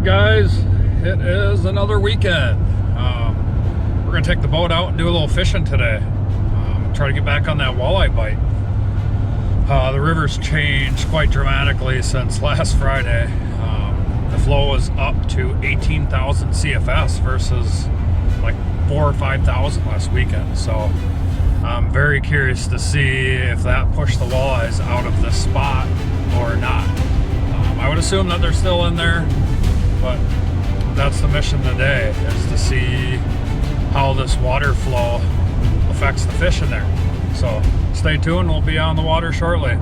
guys, it is another weekend. We're gonna take the boat out and do a little fishing today. Try to get back on that walleye bite. The river's changed quite dramatically since last Friday. The flow is up to 18,000 CFS versus like 4,000 or 5,000 last weekend. So I'm very curious to see if that pushed the walleyes out of this spot or not. I would assume that they're still in there, but that's the mission today, is to see how this water flow affects the fish in there. So stay tuned, we'll be on the water shortly.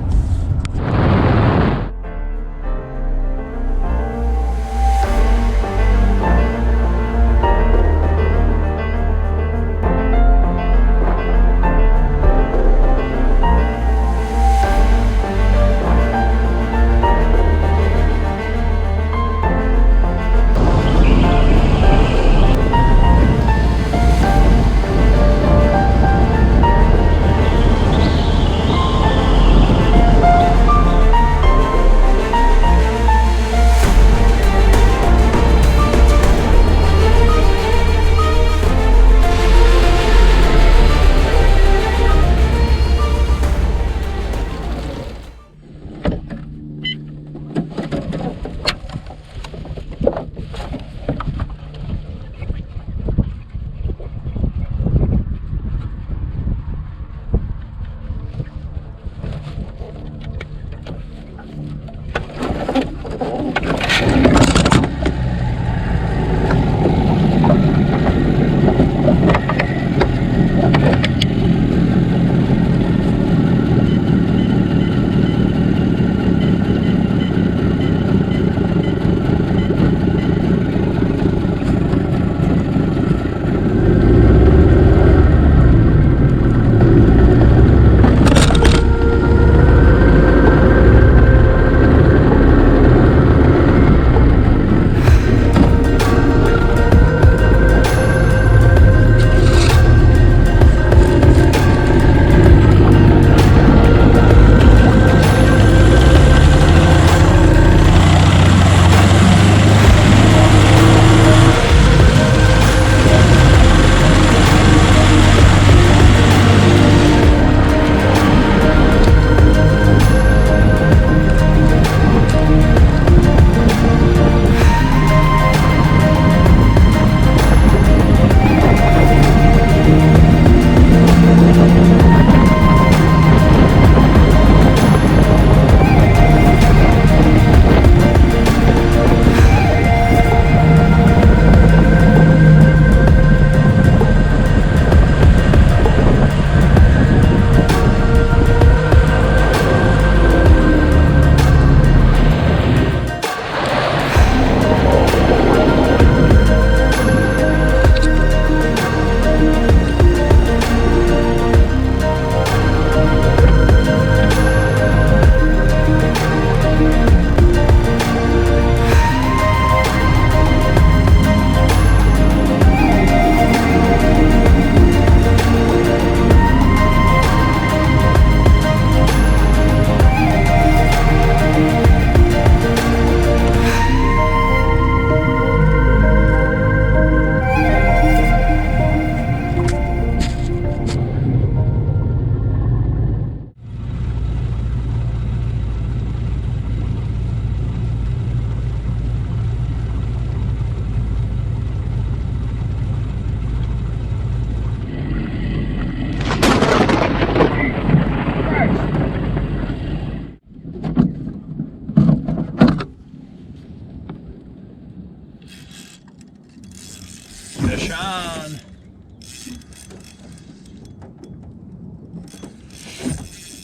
Fish on.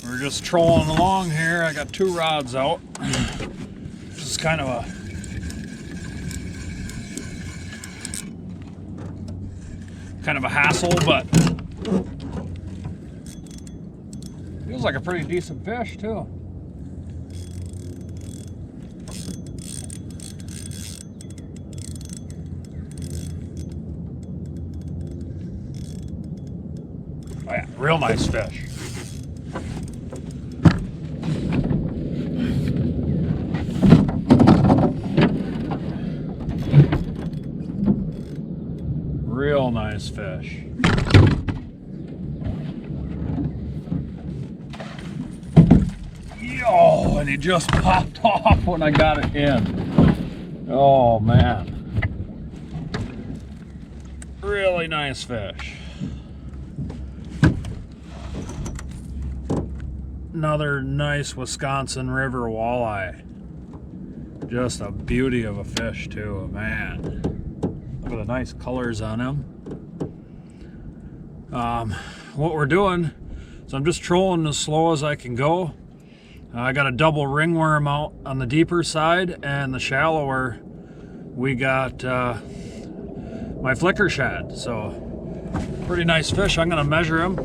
We're just trolling along here. I got 2 rods out. This is kind of a hassle, but feels like a pretty decent fish too. Oh yeah, real nice fish. fish. Yo, and he just popped off when I got it in. Oh man. Really nice fish. Another nice Wisconsin River walleye. Just a beauty of a fish too, man. Look at the nice colors on him. What we're doing is I'm just trolling as slow as I can go. I got a double ringworm out on the deeper side, and the shallower we got my flicker shad. So pretty nice fish. I'm gonna measure him.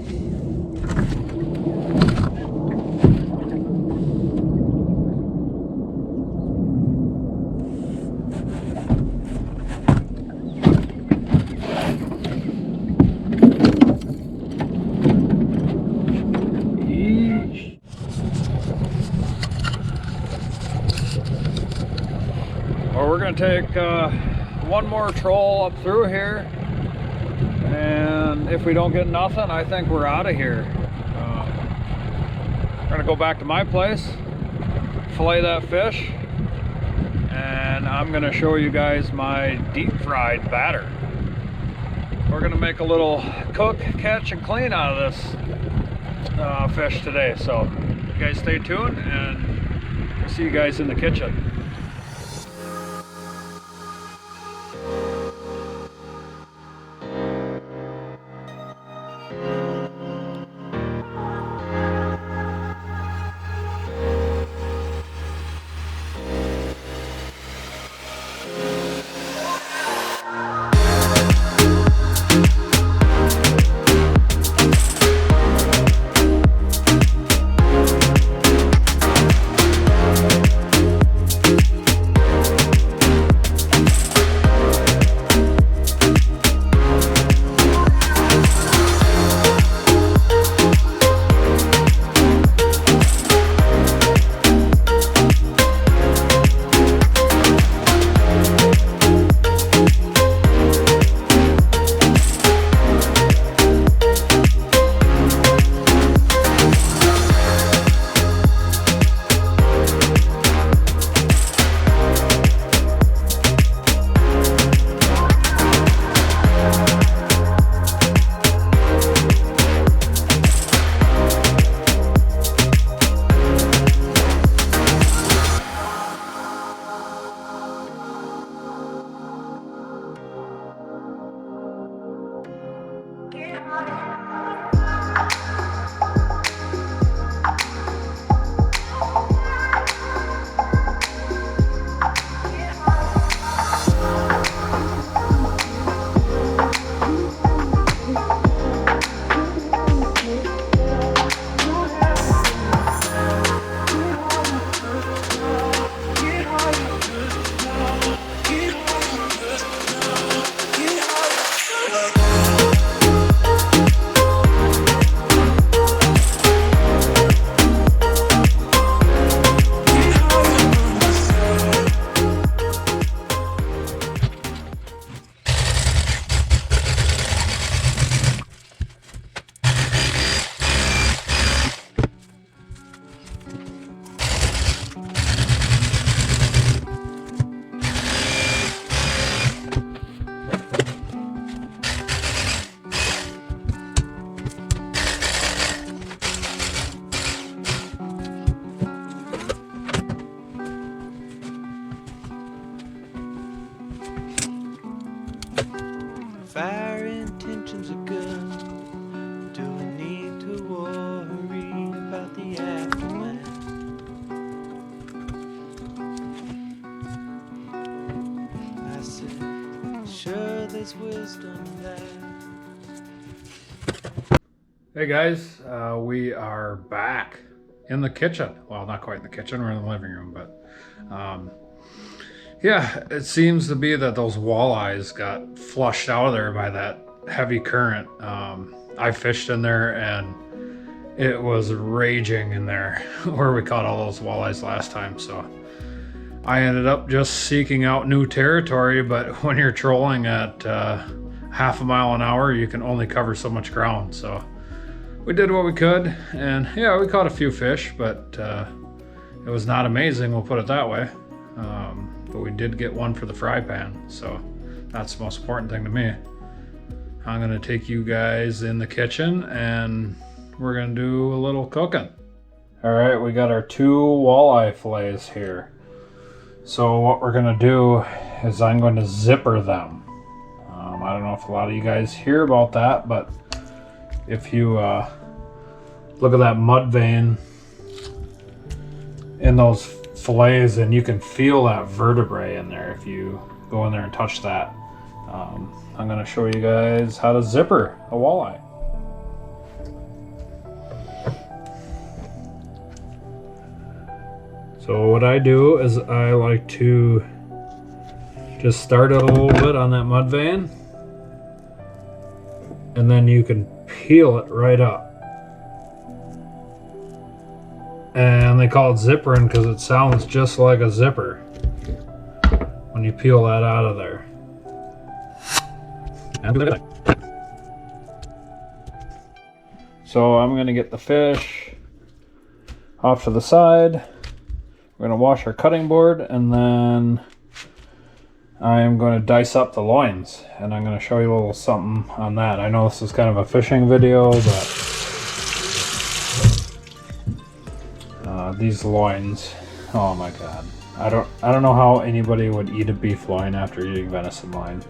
Well, we're going to take one more troll up through here, and if we don't get nothing, I think we're out of here. We're going to go back to my place, fillet that fish, and I'm going to show you guys my deep fried batter. We're going to make a little cook, catch, and clean out of this fish today. So you guys stay tuned, and I'll see you guys in the kitchen. If our intentions are good, do we need to worry about the aftermath? I said, sure there's wisdom there. Hey guys, we are back in the kitchen. Well, not quite in the kitchen, we're in the living room, but yeah, it seems to be that those walleyes got flushed out of there by that heavy current. I fished in there and it was raging in there where we caught all those walleyes last time, so I ended up just seeking out new territory. But when you're trolling at half a mile an hour, you can only cover so much ground. So we did what we could, and yeah, we caught a few fish, but it was not amazing, we'll put it that way. But we did get one for the fry pan, so that's the most important thing to me. I'm gonna take you guys in the kitchen and we're gonna do a little cooking. All right, we got our 2 walleye fillets here. So what we're gonna do is I'm going to zipper them. I don't know if a lot of you guys hear about that, but if you look at that mud vein in those fillets, and you can feel that vertebrae in there if you go in there and touch that. I'm going to show you guys how to zipper a walleye. So what I do is I like to just start it a little bit on that mud vein, and then you can peel it right up. And they call it zippering because it sounds just like a zipper when you peel that out of there. So I'm going to get the fish off to the side. We're going to wash our cutting board, and then I'm going to dice up the loins, and I'm going to show you a little something on that. I know this is kind of a fishing video, but these loins, oh my god, I don't know how anybody would eat a beef loin after eating venison loin.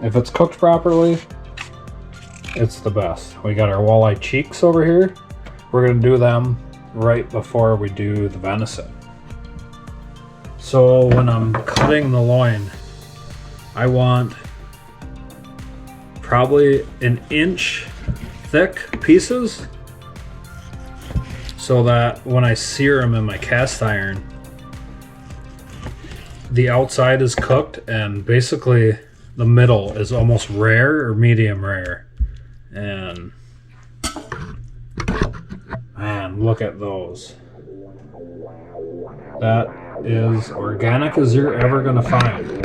If it's cooked properly, it's the best. We got our walleye cheeks over here. We're gonna do them right before we do the venison. So when I'm cutting the loin, I want probably 1 inch thick pieces, so that when I sear them in my cast iron, the outside is cooked and basically the middle is almost rare or medium rare. And man, look at those. That is organic as you're ever gonna find.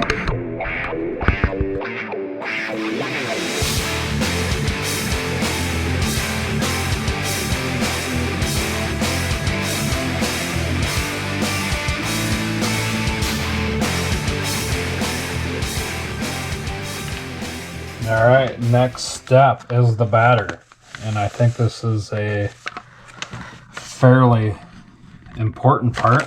All right, next step is the batter, and I think this is a fairly important part.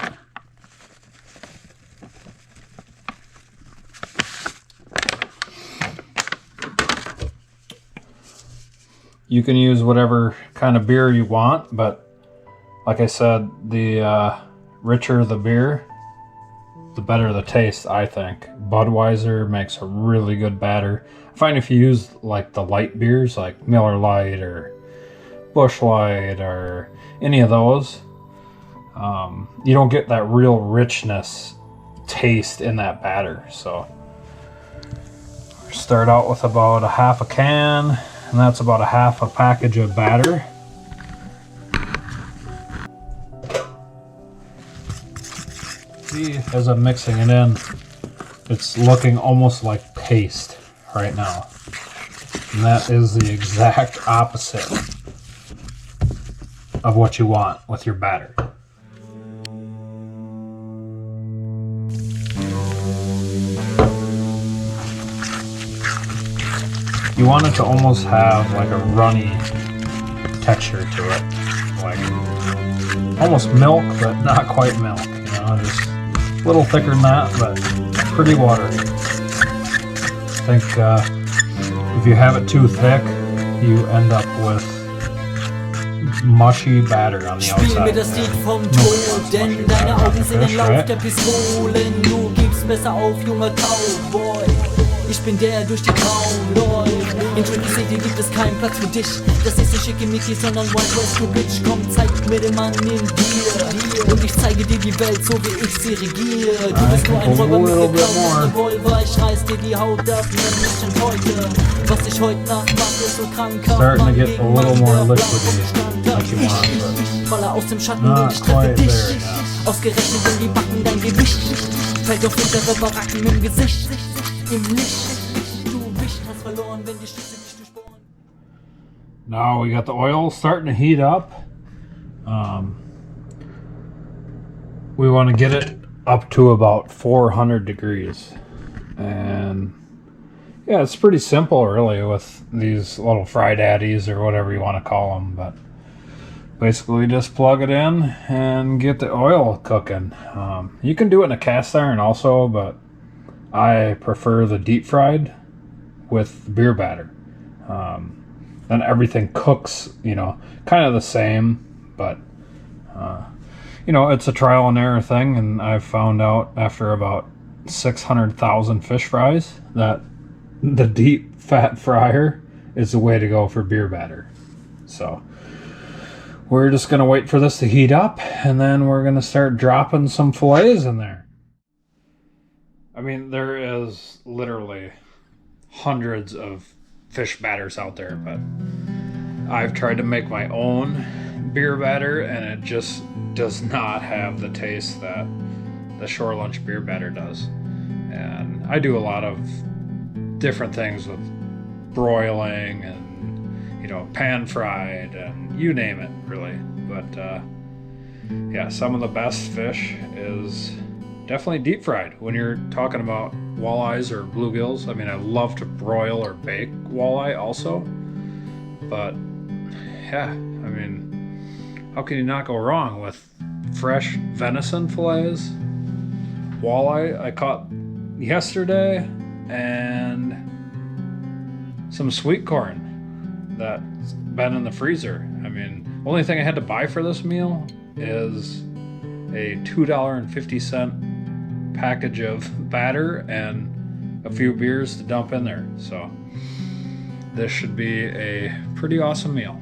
You can use whatever kind of beer you want, but like I said, the richer the beer, the better the taste, I think. Budweiser makes a really good batter. I find if you use like the light beers like Miller Lite or Busch Light or any of those, you don't get that real richness taste in that batter. So start out with about 1/2 can, and that's about 1/2 package of batter. See, as I'm mixing it in, it's looking almost like paste right now. And that is the exact opposite of what you want with your batter. You want it to almost have like a runny texture to it. Like almost milk, but not quite milk, you know, just a little thicker than that, but pretty watery. I think if you have it too thick, you end up with mushy batter on the outside. Spiel mir das Lied vom Tod, denn deine Augen sind im Lauf der Pistolen. Du gibst besser auf, junger Cowboy. Ich bin der durch die Traum läuft. In Trinity City gibt es keinen Platz für dich. Das ist nicht Schickimicki, sondern Wild West, du Bitch. Komm, zeig mir den Mann in dir. Und ich zeige dir die Welt, so wie ich sie regiere. Du bist nur ein Räuber mit geklauten Revolver. Ich reiß dir die Haut ab, nenn mich schon heute. Was ich heute Nacht mache, ist so krankhaft. Starting to get a little more liquidy, like you want, Ich falle aus dem Schatten und ich treffe dich. Ausgerechnet in die Backen dein Gewicht. Fällt auf hintere Baracken im Gesicht. Im Licht, du Wicht hast verloren, wenn die Schüsse nicht durchbohren. Now we got the oil starting to heat up. We want to get it up to about 400 degrees. And yeah, it's pretty simple really with these little fry daddies or whatever you want to call them. But basically just plug it in and get the oil cooking. You can do it in a cast iron also, but I prefer the deep fried with beer batter. Then everything cooks, you know, kind of the same, but you know, it's a trial and error thing, and I've found out after about 600,000 fish fries that the deep fat fryer is the way to go for beer batter. So we're just gonna wait for this to heat up, and then we're gonna start dropping some fillets in there. I mean, there is literally hundreds of fish batters out there, but I've tried to make my own beer batter, and it just does not have the taste that the Shore Lunch beer batter does. And I do a lot of different things with broiling and, you know, pan fried and you name it really. But yeah, some of the best fish is definitely deep fried when you're talking about walleyes or bluegills. I mean, I love to broil or bake walleye also, but yeah, I mean, how can you not go wrong with fresh venison fillets, walleye I caught yesterday, and some sweet corn that's been in the freezer. I mean, only thing I had to buy for this meal is a $2.50 package of batter and a few beers to dump in there. So this should be a pretty awesome meal.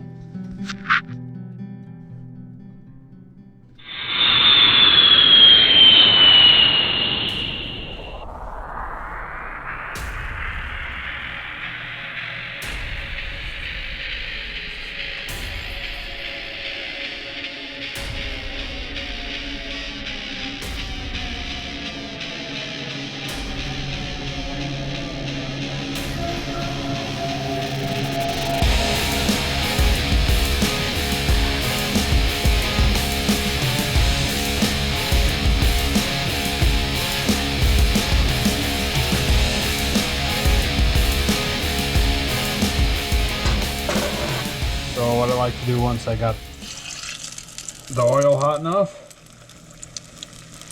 So what I like to do once I got the oil hot enough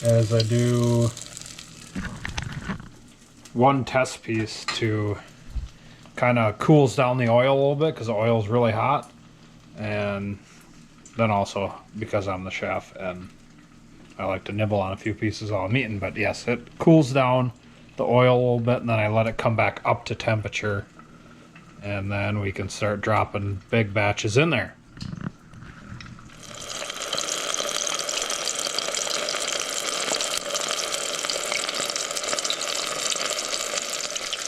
is I do one test piece to kind of cools down the oil a little bit because the oil is really hot, and then also because I'm the chef and I like to nibble on a few pieces while I'm eating. But yes, it cools down the oil a little bit, and then I let it come back up to temperature, and then we can start dropping big batches in there.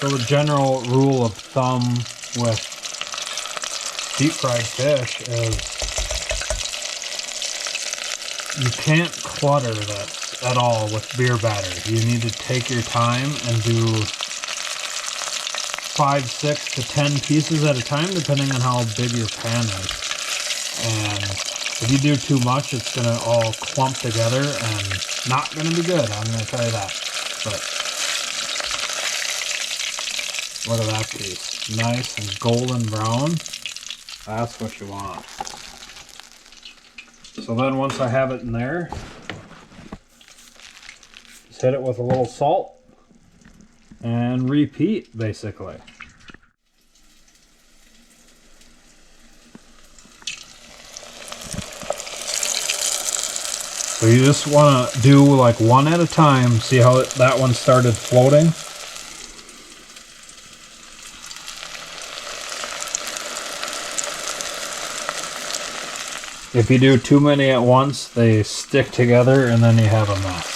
So the general rule of thumb with deep fried fish is you can't clutter that at all with beer batter. You need to take your time and do 5, 6 to 10 pieces at a time, depending on how big your pan is. And if you do too much, it's gonna all clump together and not gonna be good. I'm gonna tell you that. But look at that piece, nice and golden brown. That's what you want. So then once I have it in there, just hit it with a little salt and repeat, basically. So you just want to do like one at a time. See how that one started floating? If you do too many at once, they stick together and then you have a mess.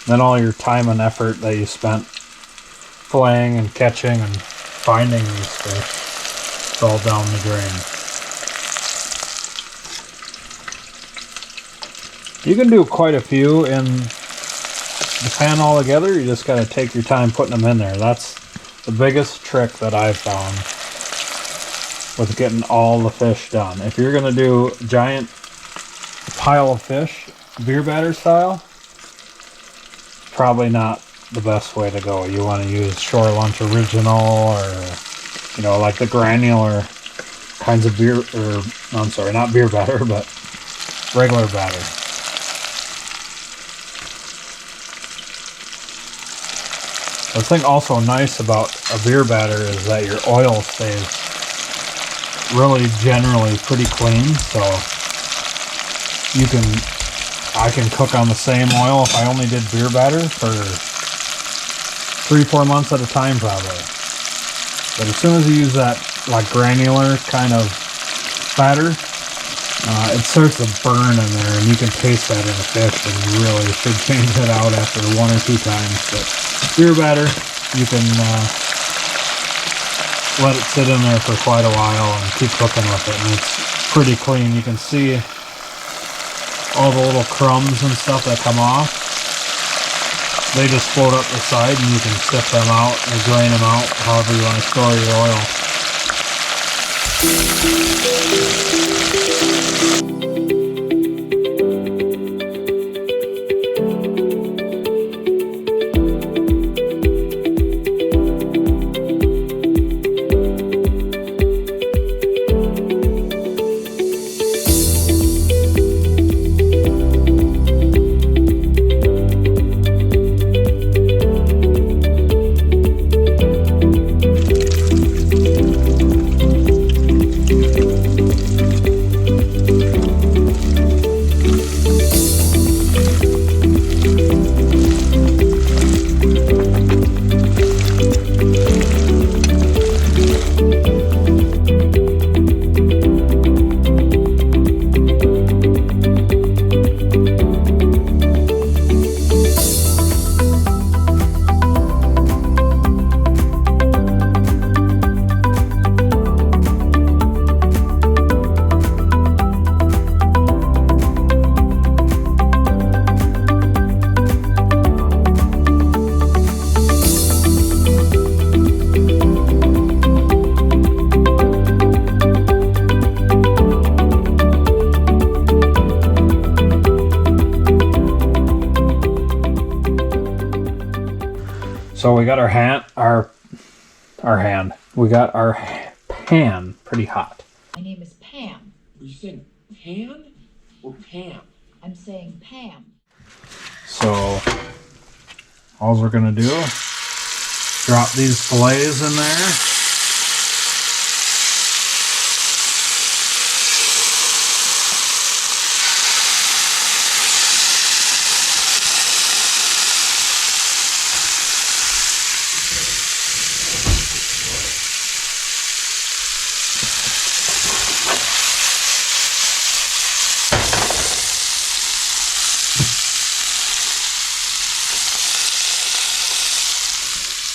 Then all your time and effort that you spent filleting and catching and finding these fish, it's all down the drain. You can do quite a few in the pan all together. You just got to take your time putting them in there. That's the biggest trick that I've found with getting all the fish done. If you're going to do a giant pile of fish, beer batter style, probably not the best way to go. You want to use Shore Lunch Original, or, you know, like the granular kinds of beer, or, I'm sorry, not beer batter, but regular batter. The thing also nice about a beer batter is that your oil stays really generally pretty clean, so I can cook on the same oil if I only did beer batter for 3-4 months at a time probably. But as soon as you use that like granular kind of batter, it starts to burn in there, and you can taste that in the fish, and you really should change it out after 1 or 2 times. But beer batter, you can let it sit in there for quite a while and keep cooking with it, and it's pretty clean. You can see all the little crumbs and stuff that come off. They just float up the side, and you can sift them out or drain them out however you want to store your oil. So we got we got our pan pretty hot. My name is Pam. Are you saying pan or Pam? I'm saying Pam. So all we're gonna do, drop these fillets in there.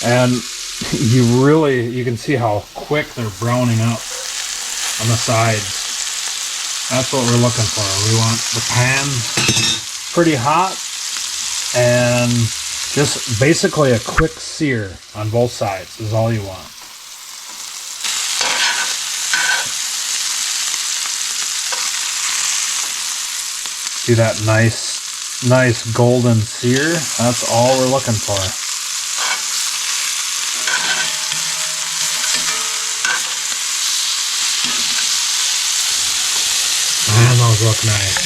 And you can see how quick they're browning up on the sides. That's what we're looking for. We want the pan pretty hot and just basically a quick sear on both sides is all you want. See that nice golden sear? That's all we're looking for. And those look nice.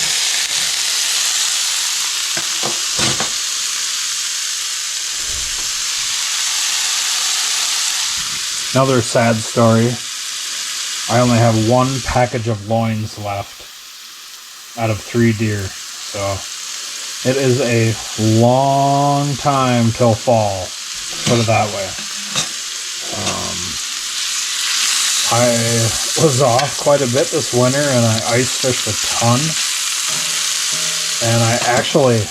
Another sad story. I only have 1 package of loins left out of 3 deer. So it is a long time till fall, put it that way. I was off quite a bit this winter, and I ice fished a ton, and I actually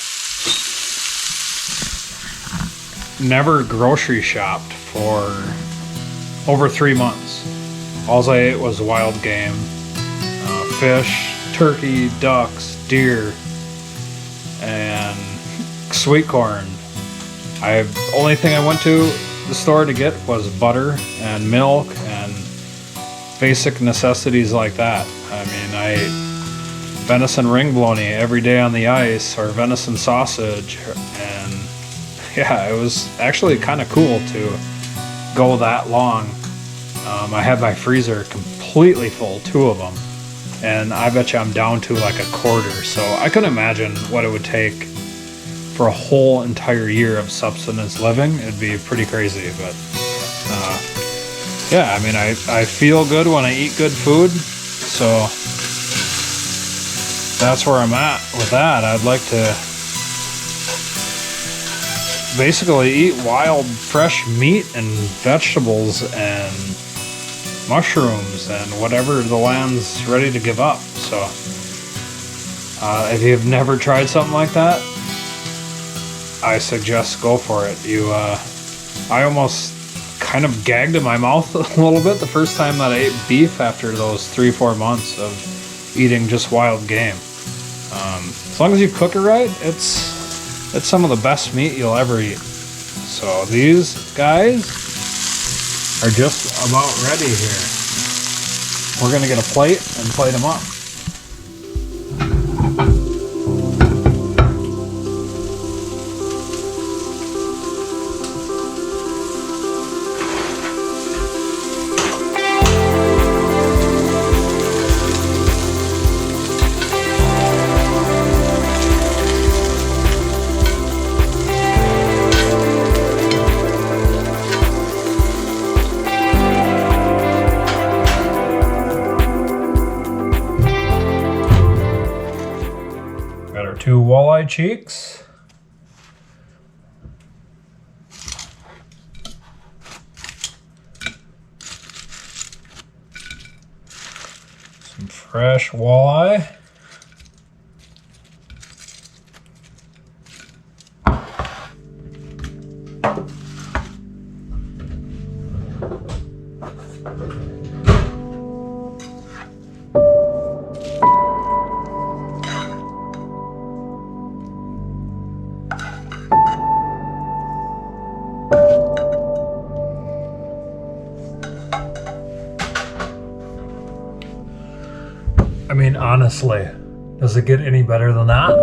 never grocery shopped for over 3 months. All I ate was wild game, fish, turkey, ducks, deer, and sweet corn, Only thing I went to the store to get was butter and milk and basic necessities like that. I mean, I ate venison ring bologna every day on the ice, or venison sausage, and yeah, it was actually kind of cool to go that long. I had my freezer completely full, 2 of them, and I bet you I'm down to like a quarter, so I couldn't imagine what it would take for a whole entire year of subsistence living. It'd be pretty crazy, but yeah, I mean, I feel good when I eat good food, so that's where I'm at with that. I'd like to basically eat wild, fresh meat and vegetables and mushrooms and whatever the land's ready to give up. So if you've never tried something like that, I suggest go for it. I almost kind of gagged in my mouth a little bit the first time that I ate beef after those 3-4 months of eating just wild game. As long as you cook it right, it's some of the best meat you'll ever eat. So these guys are just about ready here. We're gonna get a plate and plate them up. Got our 2 walleye cheeks. Some fresh walleye. I mean, honestly, does it get any better than that? I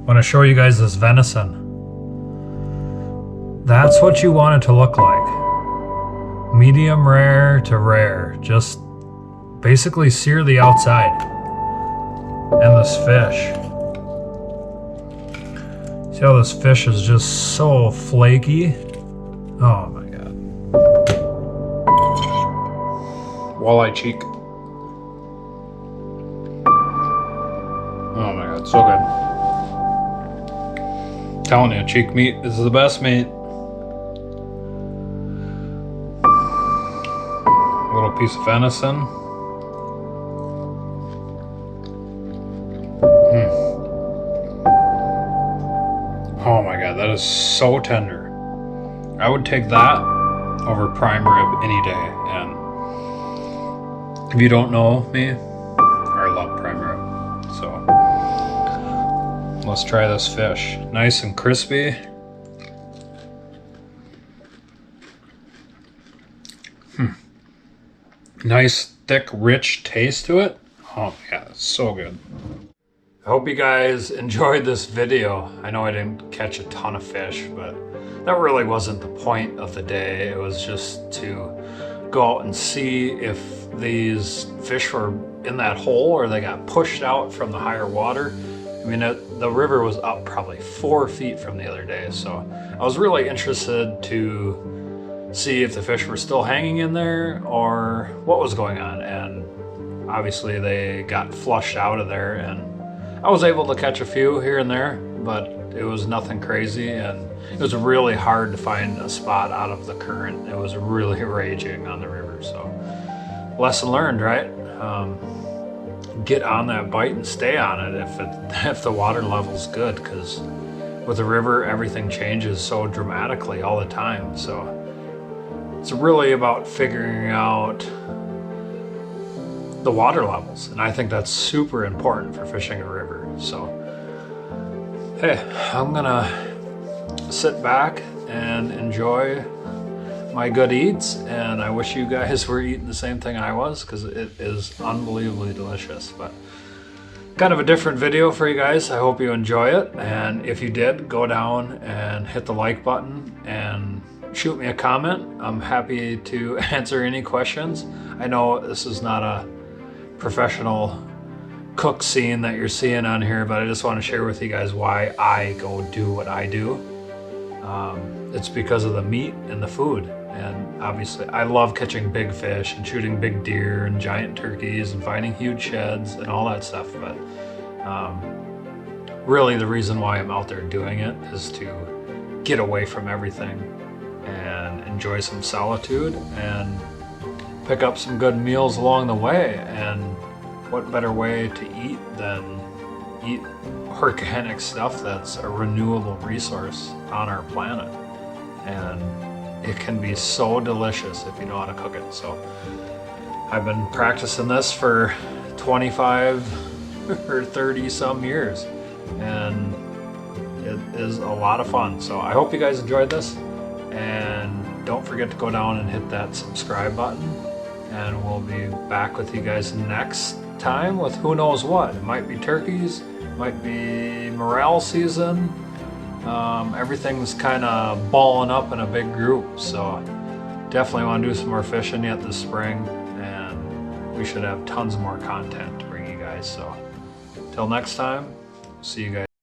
want to show you guys this venison. That's what you want it to look like. Medium rare to rare. Just basically sear the outside. And this fish. See how this fish is just so flaky? Oh my god. Walleye cheek. Oh my god, so good. Telling you, cheek meat is the best meat. A little piece of venison. Oh my god, that is so tender. I would take that over prime rib any day. And if you don't know me, I love prime rib. So let's try this fish. Nice and crispy. Nice, thick, rich taste to it. Oh yeah, it's so good. I hope you guys enjoyed this video. I know I didn't catch a ton of fish, but that really wasn't the point of the day. It was just to go out and see if these fish were in that hole or they got pushed out from the higher water. I mean, the river was up probably 4 feet from the other day, so I was really interested to see if the fish were still hanging in there or what was going on. And obviously they got flushed out of there, and I was able to catch a few here and there, but it was nothing crazy, and it was really hard to find a spot out of the current. It was really raging on the river, so lesson learned, right? Get on that bite and stay on it if the water level's good, because with the river everything changes so dramatically all the time. So it's really about figuring out the water levels, and I think that's super important for fishing a river. So hey, I'm gonna sit back and enjoy my good eats, and I wish you guys were eating the same thing I was, because it is unbelievably delicious. But kind of a different video for you guys. I hope you enjoy it, and if you did, go down and hit the like button and shoot me a comment. I'm happy to answer any questions. I know this is not a professional cook scene that you're seeing on here, but I just want to share with you guys why I go do what I do. It's because of the meat and the food, and obviously I love catching big fish and shooting big deer and giant turkeys and finding huge sheds and all that stuff, but really the reason why I'm out there doing it is to get away from everything and enjoy some solitude and pick up some good meals along the way. And what better way to eat than eat organic stuff that's a renewable resource on our planet, and it can be so delicious if you know how to cook it. So I've been practicing this for 25 or 30 some years, and it is a lot of fun. So I hope you guys enjoyed this, and don't forget to go down and hit that subscribe button, and we'll be back with you guys next time with who knows what. It might be turkeys, might be morel season. Everything's kind of balling up in a big group, so definitely want to do some more fishing yet this spring, and we should have tons more content to bring you guys. So till next time, see you guys.